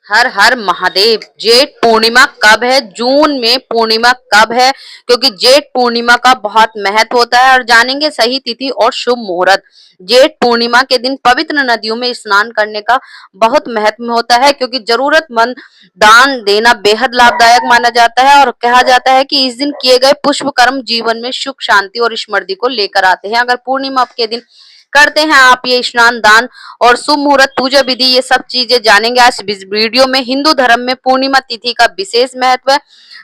हर हर महादेव। जेठ पूर्णिमा कब है? जून में पूर्णिमा कब है? क्योंकि जेठ पूर्णिमा का बहुत महत्व होता है और जानेंगे सही तिथि और शुभ मुहूर्त। जेठ पूर्णिमा के दिन पवित्र नदियों में स्नान करने का बहुत महत्व होता है, क्योंकि जरूरतमंद दान देना बेहद लाभदायक माना जाता है और कहा जाता है कि इस दिन किए गए पुष्प कर्म जीवन में सुख, शांति और समृद्धि को लेकर आते हैं। अगर पूर्णिमा के दिन करते हैं आप ये स्नान, दान और शुभ मुहूर्त, पूजा विधि, ये सब चीजें जानेंगे आज इस वीडियो में। हिंदू धर्म में पूर्णिमा तिथि का विशेष महत्व है।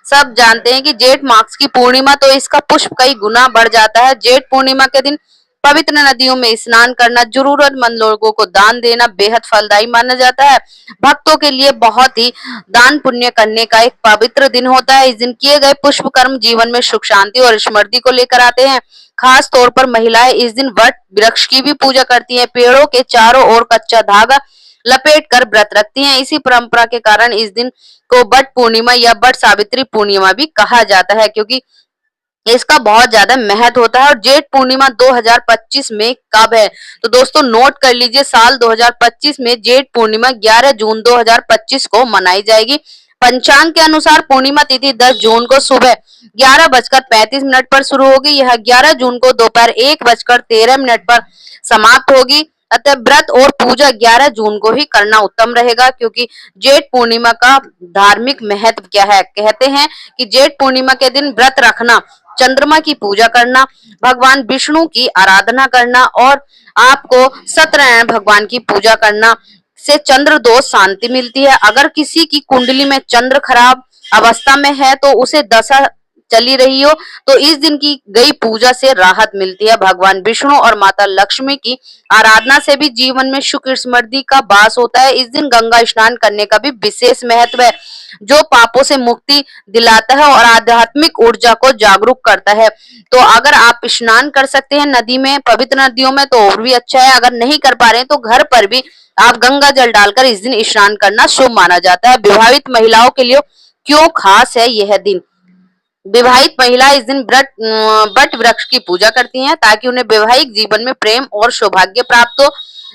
सब जानते हैं कि जेठ मास की पूर्णिमा तो इसका पुष्प कई गुना बढ़ जाता है। जेठ पूर्णिमा के दिन पवित्र नदियों में स्नान करना, जरूरतमंद लोगों को दान देना बेहद फलदायी माना जाता है। भक्तों के लिए बहुत ही दान पुण्य करने का एक पवित्र दिन होता है। इस दिन किए गए पुष्प कर्म जीवन में सुख, शांति और समृद्धि को लेकर आते हैं। खास तौर पर महिलाएं इस दिन वट वृक्ष की भी पूजा करती हैं। पेड़ों के चारों ओर कच्चा धागा लपेट कर व्रत रखती हैं। इसी परंपरा के कारण इस दिन को वट पूर्णिमा या वट सावित्री पूर्णिमा भी कहा जाता है, क्योंकि इसका बहुत ज्यादा महत्व होता है। और जेठ पूर्णिमा 2025 में कब है? तो दोस्तों नोट कर लीजिए, साल 2025 में जेठ पूर्णिमा 11 जून 2025 को मनाई जाएगी। पंचांग के अनुसार पूर्णिमा तिथि 10 जून को सुबह 11:35 पर शुरू होगी। यह 11 जून को दोपहर 1:13 पर समाप्त होगी। अतः व्रत और पूजा 11 जून को ही करना उत्तम रहेगा, क्योंकि जेठ पूर्णिमा का धार्मिक महत्व क्या है? कहते हैं कि जेठ पूर्णिमा के दिन व्रत रखना, चंद्रमा की पूजा करना, भगवान विष्णु की आराधना करना और आपको सत्यनारायण भगवान की पूजा करना से चंद्र दोष शांति मिलती है। अगर किसी की कुंडली में चंद्र खराब अवस्था में है तो उसे दशा चली रही हो तो इस दिन की गई पूजा से राहत मिलती है। भगवान विष्णु और माता लक्ष्मी की आराधना से भी जीवन में सुख समृद्धि का वास होता है। इस दिन गंगा स्नान करने का भी विशेष महत्व है, जो पापों से मुक्ति दिलाता है और आध्यात्मिक ऊर्जा को जागरूक करता है। तो अगर आप स्नान कर सकते हैं नदी में, पवित्र नदियों में, तो और भी अच्छा है। अगर नहीं कर पा रहे हैं तो घर पर भी आप गंगा जल डालकर इस दिन स्नान करना शुभ माना जाता है। विवाहित महिलाओं के लिए क्यों खास है यह दिन? विवाहित महिला इस दिन वट वृक्ष की पूजा करती हैं ताकि उन्हें वैवाहिक जीवन में प्रेम और सौभाग्य प्राप्त हो।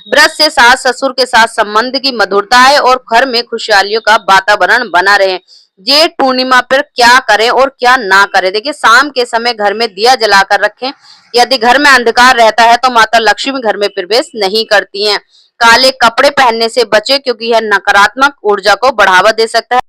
व्रत से सास ससुर के साथ संबंध की मधुरता आए और घर में खुशहालियों का वातावरण बना रहे। जेठ पूर्णिमा पर क्या करें और क्या ना करें? देखिए, शाम के समय घर में दिया जलाकर रखें। यदि घर में अंधकार रहता है तो माता लक्ष्मी घर में प्रवेश नहीं करती हैं। काले कपड़े पहनने से बचे, क्योंकि यह नकारात्मक ऊर्जा को बढ़ावा दे सकता है।